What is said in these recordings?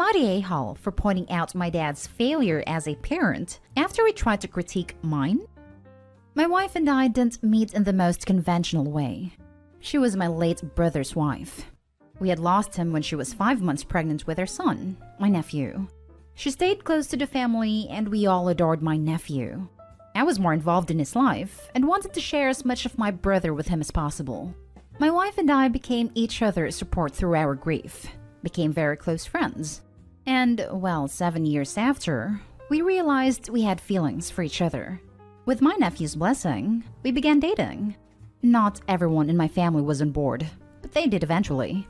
at a-hole for pointing out my dad's failure as a parent after he tried to critique mine. My wife and I didn't meet in the most conventional way. She was my late brother's wife. We had lost him when she was 5 months pregnant with her son, my nephew. She stayed close to the family and we all adored my nephew. I was more involved in his life and wanted to share as much of my brother with him as possible. My wife and I became each other's support through our grief, became very close friends. And, well, 7 years after, we realized we had feelings for each other. With my nephew's blessing, we began dating. Not everyone in my family was on board, but they did eventually.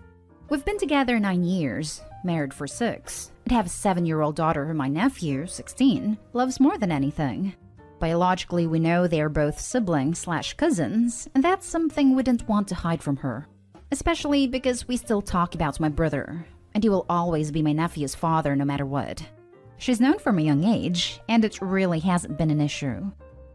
We've been together 9 years, married for 6, and have a 7-year-old daughter who my nephew, 16, loves more than anything. Biologically, we know they are both siblings/cousins, and that's something we didn't want to hide from her. Especially because we still talk about my brother, and he will always be my nephew's father no matter what. She's known from a young age, and it really hasn't been an issue.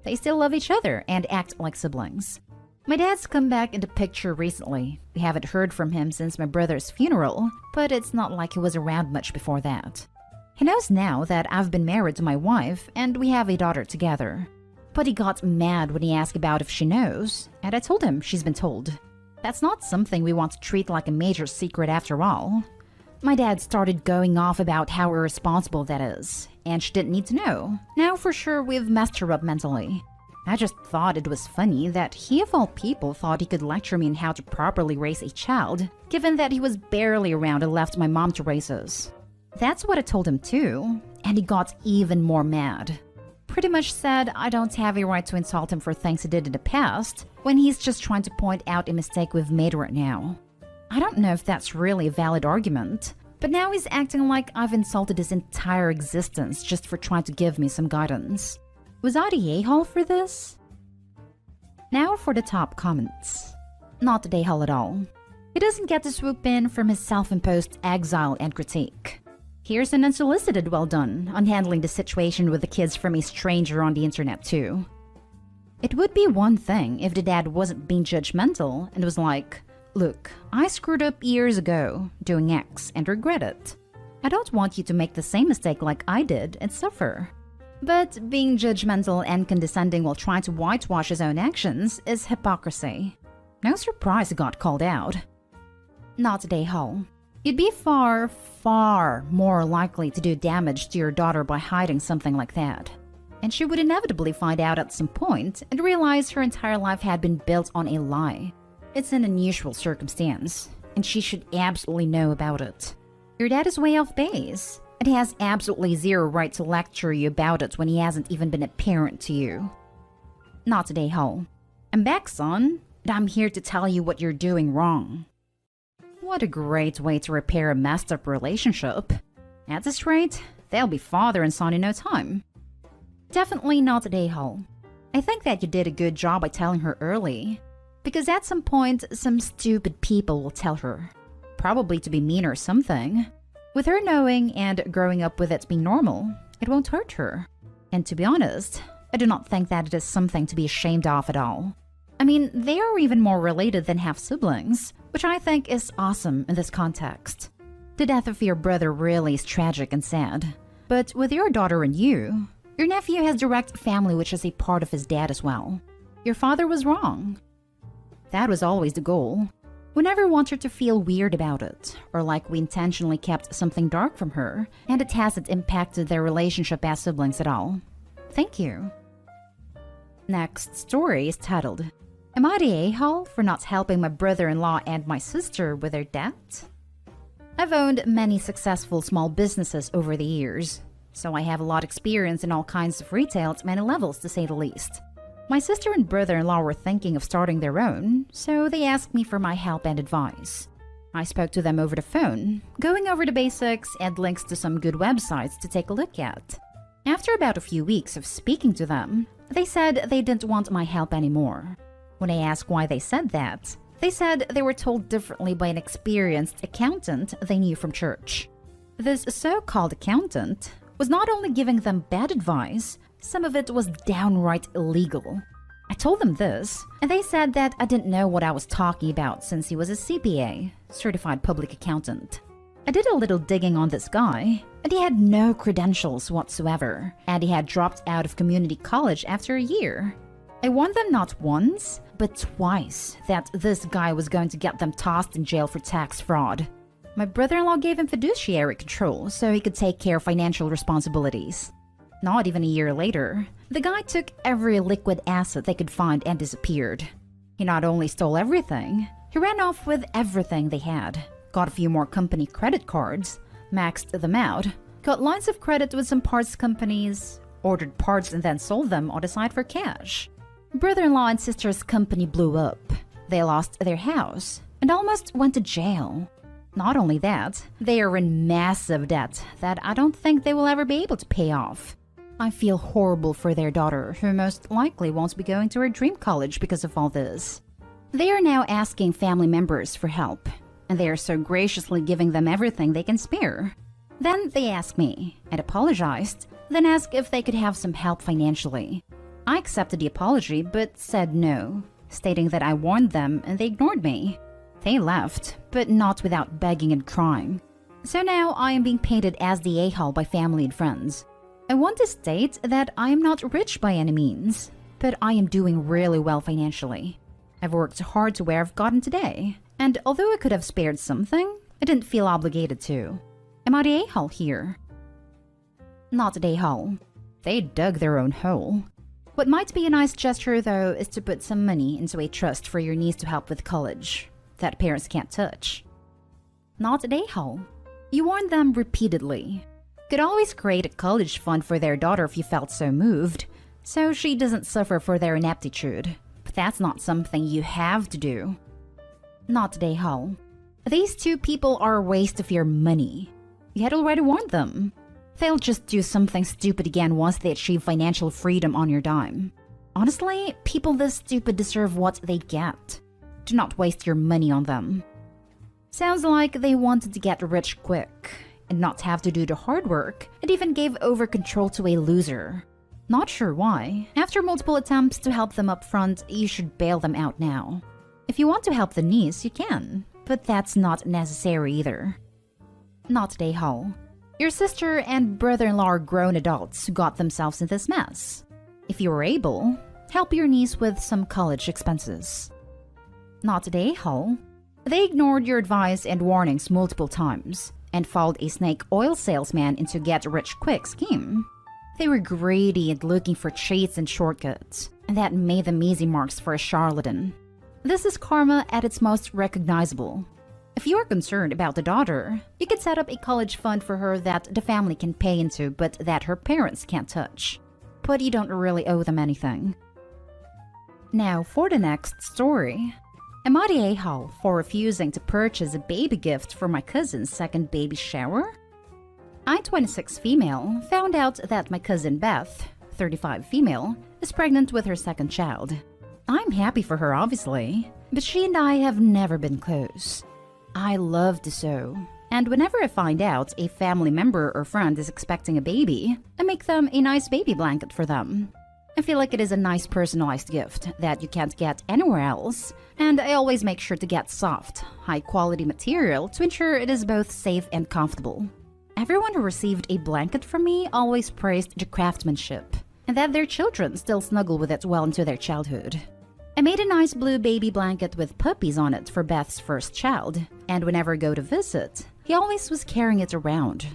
They still love each other and act like siblings. My dad's come back into picture recently. We haven't heard from him since my brother's funeral, but it's not like he was around much before that. He knows now that I've been married to my wife and we have a daughter together. But he got mad when he asked about if she knows, and I told him she's been told. That's not something we want to treat like a major secret after all. My dad started going off about how irresponsible that is, and she didn't need to know. Now for sure we've messed her up mentally. I just thought it was funny that he of all people thought he could lecture me on how to properly raise a child, given that he was barely around and left my mom to raise us. That's what I told him too, and he got even more mad. Pretty much said I don't have a right to insult him for things he did in the past, when he's just trying to point out a mistake we've made right now. I don't know if that's really a valid argument, but now he's acting like I've insulted his entire existence just for trying to give me some guidance. Was I the a-hole for this? Now for the top comments. Not the a-hole at all. He doesn't get to swoop in from his self-imposed exile and critique. Here's an unsolicited well done on handling the situation with the kids from a stranger on the internet too. It would be one thing if the dad wasn't being judgmental and was like, "Look, I screwed up years ago doing X and regret it. I don't want you to make the same mistake like I did and suffer." But being judgmental and condescending while trying to whitewash his own actions is hypocrisy. No surprise he got called out. Not a a-hole. You'd be far, far more likely to do damage to your daughter by hiding something like that. And she would inevitably find out at some point and realize her entire life had been built on a lie. It's an unusual circumstance, and she should absolutely know about it. Your dad is way off base, and he has absolutely zero right to lecture you about it when he hasn't even been a parent to you. Not a a-hole. I'm back, son, and I'm here to tell you what you're doing wrong. What a great way to repair a messed up relationship. At this rate, they'll be father and son in no time. Definitely not a a-hole. I think that you did a good job by telling her early, because at some point, some stupid people will tell her. Probably to be mean or something. With her knowing and growing up with it being normal, it won't hurt her. And to be honest, I do not think that it is something to be ashamed of at all. I mean, they are even more related than half-siblings, which I think is awesome in this context. The death of your brother really is tragic and sad. But with your daughter and you, your nephew has direct family which is a part of his dad as well. Your father was wrong. That was always the goal. We never want her to feel weird about it, or like we intentionally kept something dark from her, and it hasn't impacted their relationship as siblings at all. Thank you. Next story is titled, "Am I the a-hole for not helping my brother-in-law and my sister with their debt?" I've owned many successful small businesses over the years, so I have a lot of experience in all kinds of retail at many levels to say the least. My sister and brother-in-law were thinking of starting their own, so they asked me for my help and advice. I spoke to them over the phone, going over the basics and links to some good websites to take a look at. After about a few weeks of speaking to them, they said they didn't want my help anymore. When I asked why they said that, they said they were told differently by an experienced accountant they knew from church. This so-called accountant was not only giving them bad advice, some of it was downright illegal. I told them this, and they said that I didn't know what I was talking about since he was a CPA, Certified Public Accountant. I did a little digging on this guy, and he had no credentials whatsoever, and he had dropped out of community college after a year. I warned them not once, but twice that this guy was going to get them tossed in jail for tax fraud. My brother-in-law gave him fiduciary control so he could take care of financial responsibilities. Not even a year later, the guy took every liquid asset they could find and disappeared. He not only stole everything, he ran off with everything they had, got a few more company credit cards, maxed them out, got lines of credit with some parts companies, ordered parts and then sold them on the side for cash. Brother-in-law and sister's company blew up. They lost their house and almost went to jail. Not only that, they are in massive debt that I don't think they will ever be able to pay off. I feel horrible for their daughter, who most likely won't be going to her dream college because of all this. They are now asking family members for help, and they are so graciously giving them everything they can spare. Then they asked me, and apologized, then asked if they could have some help financially. I accepted the apology, but said no, stating that I warned them and they ignored me. They left, but not without begging and crying. So now I am being painted as the a-hole by family and friends. I want to state that I am not rich by any means, but I am doing really well financially. I've worked hard to where I've gotten today, and although I could have spared something, I didn't feel obligated to. Am I the a-hole here? Not the a-hole. They dug their own hole. What might be a nice gesture, though, is to put some money into a trust for your niece to help with college that parents can't touch. Not the a-hole. You warned them repeatedly. Could always create a college fund for their daughter if you felt so moved, so she doesn't suffer for their ineptitude. But that's not something you have to do. Not the a-hole. These two people are a waste of your money. You had already warned them. They'll just do something stupid again once they achieve financial freedom on your dime. Honestly, people this stupid deserve what they get. Do not waste your money on them. Sounds like they wanted to get rich quick and not have to do the hard work, and even gave over control to a loser. Not sure why. After multiple attempts to help them up front, you should bail them out now. If you want to help the niece, you can, but that's not necessary either. Not the a-hole. Your sister and brother-in-law are grown adults who got themselves in this mess. If you were able, help your niece with some college expenses. Not the a-hole. They ignored your advice and warnings multiple times, and followed a snake oil salesman into a get-rich-quick scheme. They were greedy and looking for cheats and shortcuts, and that made them easy marks for a charlatan. This is karma at its most recognizable. If you are concerned about the daughter, you could set up a college fund for her that the family can pay into but that her parents can't touch. But you don't really owe them anything. Now for the next story. Am I the a-hole for refusing to purchase a baby gift for my cousin's second baby shower? I, 26 female, found out that my cousin Beth, 35 female, is pregnant with her second child. I'm happy for her, obviously, but she and I have never been close. I love to sew, and whenever I find out a family member or friend is expecting a baby, I make them a nice baby blanket for them. I feel like it is a nice personalized gift that you can't get anywhere else, and I always make sure to get soft, high-quality material to ensure it is both safe and comfortable. Everyone who received a blanket from me always praised the craftsmanship, and that their children still snuggle with it well into their childhood. I made a nice blue baby blanket with puppies on it for Beth's first child, and whenever I go to visit, he always was carrying it around.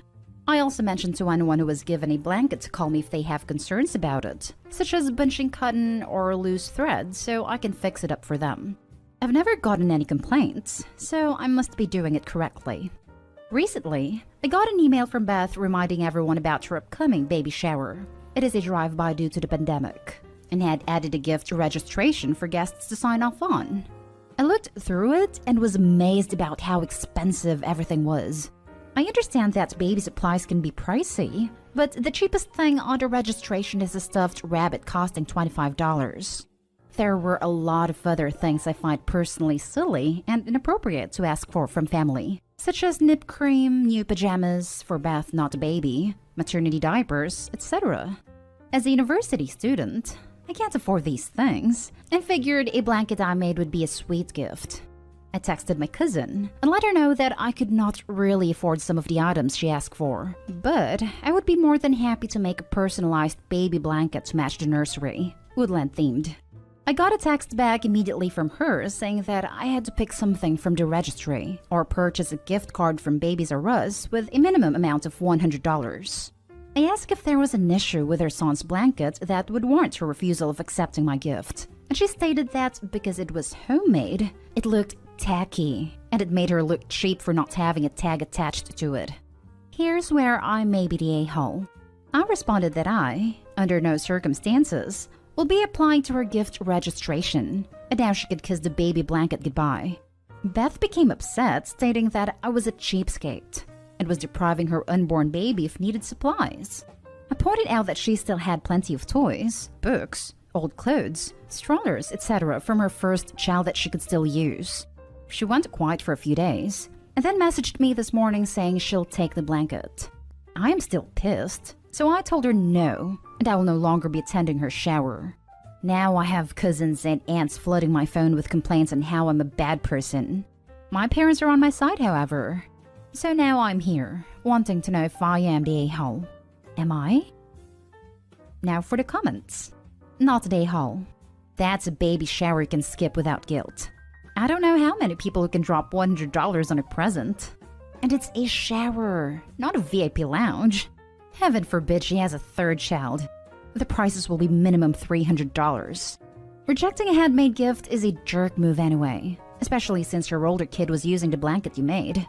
I also mentioned to anyone who was given a blanket to call me if they have concerns about it, such as bunching cotton or loose thread, so I can fix it up for them. I've never gotten any complaints, so I must be doing it correctly. Recently, I got an email from Beth reminding everyone about her upcoming baby shower. It is a drive-by due to the pandemic, and had added a gift registration for guests to sign off on. I looked through it and was amazed about how expensive everything was. I understand that baby supplies can be pricey, but the cheapest thing on the registration is a stuffed rabbit costing $25. There were a lot of other things I find personally silly and inappropriate to ask for from family, such as nip cream, new pajamas for Beth not a baby, maternity diapers, etc. As a university student, I can't afford these things, and figured a blanket I made would be a sweet gift. I texted my cousin and let her know that I could not really afford some of the items she asked for, but I would be more than happy to make a personalized baby blanket to match the nursery, woodland themed. I got a text back immediately from her saying that I had to pick something from the registry or purchase a gift card from Babies R Us with a minimum amount of $100. I asked if there was an issue with her son's blanket that would warrant her refusal of accepting my gift, and she stated that because it was homemade, it looked tacky, and it made her look cheap for not having a tag attached to it. Here's where I may be the a-hole. I responded that I, under no circumstances, will be applying to her gift registration, and now she could kiss the baby blanket goodbye. Beth became upset, stating that I was a cheapskate and was depriving her unborn baby of needed supplies. I pointed out that she still had plenty of toys, books, old clothes, strollers, etc. from her first child that she could still use. She went quiet for a few days, and then messaged me this morning saying she'll take the blanket. I am still pissed, so I told her no, and I will no longer be attending her shower. Now I have cousins and aunts flooding my phone with complaints on how I'm a bad person. My parents are on my side, however. So now I'm here, wanting to know if I am the a-hole. Am I? Now for the comments. Not the a-hole. That's a baby shower you can skip without guilt. I don't know how many people who can drop $100 on a present. And it's a shower, not a VIP lounge. Heaven forbid she has a third child. The prices will be minimum $300. Rejecting a handmade gift is a jerk move anyway, especially since your older kid was using the blanket you made.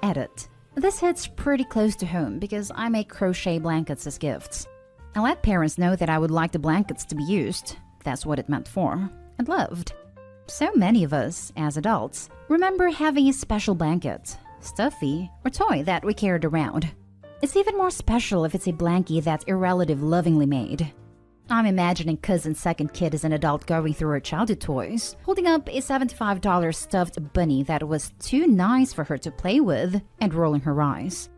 Edit. This hits pretty close to home because I make crochet blankets as gifts. I let parents know that I would like the blankets to be used, that's what it meant for, and loved. So many of us, as adults, remember having a special blanket, stuffy, or toy that we carried around. It's even more special if it's a blankie that a relative lovingly made. I'm imagining cousin's second kid as an adult going through her childhood toys, holding up a $75 stuffed bunny that was too nice for her to play with, and rolling her eyes.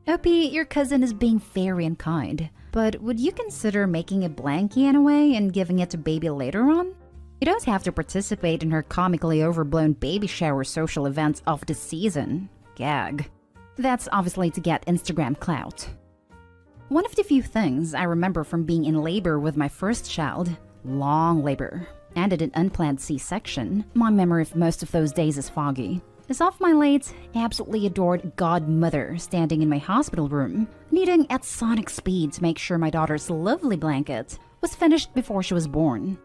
Opie, your cousin is being very unkind, but would you consider making a blankie anyway and giving it to baby later on? You don't have to participate in her comically overblown baby shower social events of the season. Gag. That's obviously to get Instagram clout. One of the few things I remember from being in labor with my first child, long labor, and an unplanned C-section, my memory of most of those days is foggy, is of my late, absolutely adored godmother standing in my hospital room, needing at sonic speed to make sure my daughter's lovely blanket was finished before she was born.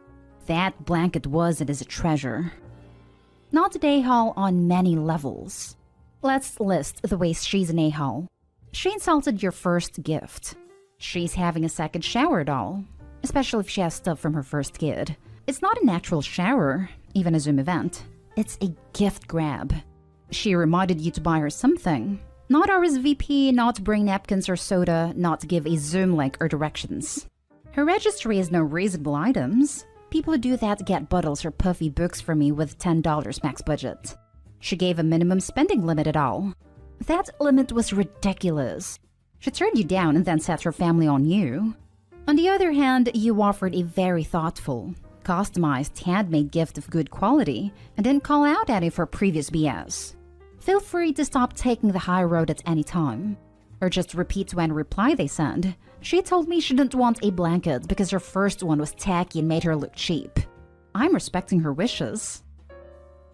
That blanket was and is a treasure. Not an a-hole on many levels. Let's list the ways she's an a-hole. She insulted your first gift. She's having a second shower doll, especially if she has stuff from her first kid. It's not a natural shower, even a Zoom event. It's a gift grab. She reminded you to buy her something. Not RSVP, not bring napkins or soda, not give a Zoom link or directions. Her registry has no reasonable items. People who do that get bottles or puffy books from me with $10 max budget. She gave a minimum spending limit at all. That limit was ridiculous. She turned you down and then set her family on you. On the other hand, you offered a very thoughtful, customized, handmade gift of good quality and didn't call out any of her previous BS. Feel free to stop taking the high road at any time. Or just repeat when reply they send. She told me she didn't want a blanket because her first one was tacky and made her look cheap. I'm respecting her wishes.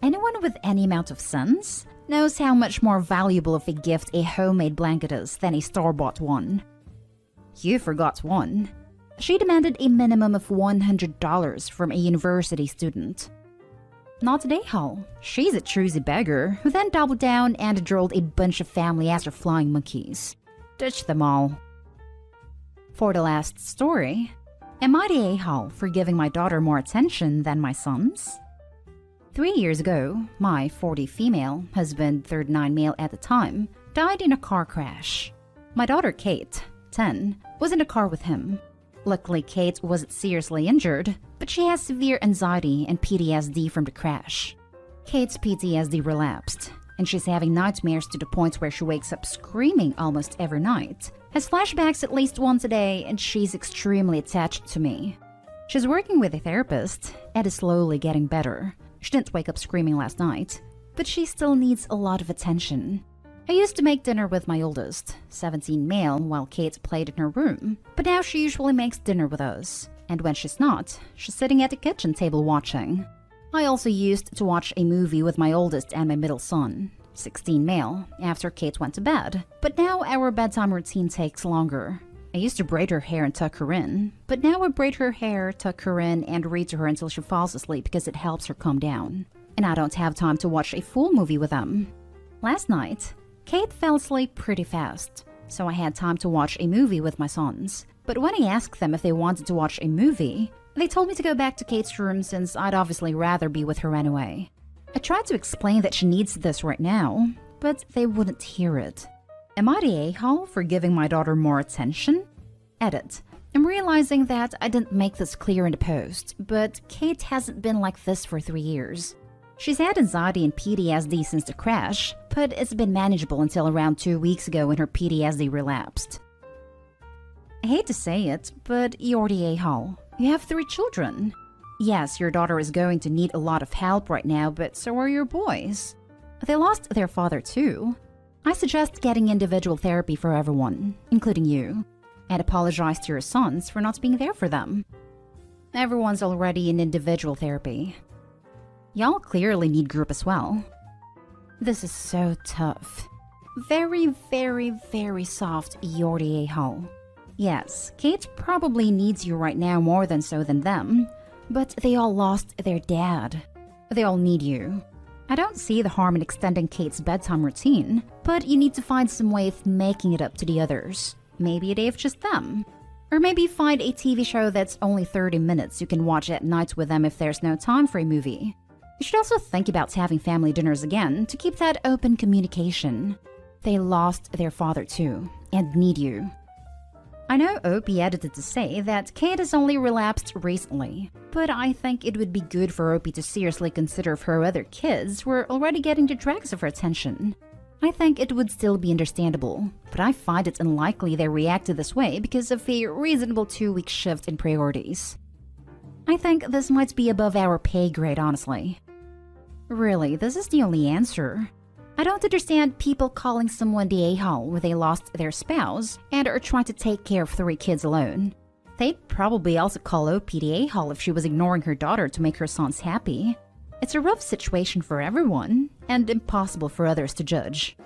Anyone with any amount of sense knows how much more valuable of a gift a homemade blanket is than a store-bought one. You forgot one. She demanded a minimum of $100 from a university student. Not an a-hole. She's a choosy beggar who then doubled down and drilled a bunch of family as her flying monkeys. Ditch them all. For the last story, am I the a-hole for giving my daughter more attention than my sons? 3 years ago, my 40 female husband, 39 male at the time, died in a car crash. My daughter Kate, 10, was in the car with him. Luckily, Kate wasn't seriously injured, but she has severe anxiety and PTSD from the crash. Kate's PTSD relapsed, and she's having nightmares to the point where she wakes up screaming almost every night, has flashbacks at least once a day, and she's extremely attached to me. She's working with a therapist and is slowly getting better. She didn't wake up screaming last night, but she still needs a lot of attention. I used to make dinner with my oldest, 17 male, while Kate played in her room, but now she usually makes dinner with us. And when she's not, she's sitting at the kitchen table watching. I also used to watch a movie with my oldest and my middle son, 16 male, after Kate went to bed. But now our bedtime routine takes longer. I used to braid her hair and tuck her in, but now I braid her hair, tuck her in, and read to her until she falls asleep because it helps her calm down. And I don't have time to watch a full movie with them. Last night, Kate fell asleep pretty fast, so I had time to watch a movie with my sons. But when I asked them if they wanted to watch a movie, they told me to go back to Kate's room since I'd obviously rather be with her anyway. I tried to explain that she needs this right now, but they wouldn't hear it. Am I the a-hole for giving my daughter more attention? Edit. I'm realizing that I didn't make this clear in the post, but Kate hasn't been like this for 3 years. She's had anxiety and PTSD since the crash, but it's been manageable until around 2 weeks ago when her PTSD relapsed. I hate to say it, but you're the a-hole. You have 3 children. Yes, your daughter is going to need a lot of help right now, but so are your boys. They lost their father too. I suggest getting individual therapy for everyone, including you, and apologize to your sons for not being there for them. Everyone's already in individual therapy. Y'all clearly need group as well. This is so tough. Very, very, very soft, you're the a-hole. Yes, Kate probably needs you right now more than so than them, but they all lost their dad. They all need you. I don't see the harm in extending Kate's bedtime routine, but you need to find some way of making it up to the others. Maybe a day of just them. Or maybe find a TV show that's only 30 minutes you can watch at night with them if there's no time for a movie. You should also think about having family dinners again to keep that open communication. They lost their father too, and need you. I know Opie edited to say that Kate has only relapsed recently, but I think it would be good for Opie to seriously consider if her other kids were already getting the dregs of her attention. I think it would still be understandable, but I find it unlikely they reacted this way because of a reasonable 2-week shift in priorities. I think this might be above our pay grade, honestly. Really, this is the only answer. I don't understand people calling someone the a-hole when they lost their spouse and are trying to take care of 3 kids alone. They'd probably also call Opie the a-hole if she was ignoring her daughter to make her sons happy. It's a rough situation for everyone, and impossible for others to judge.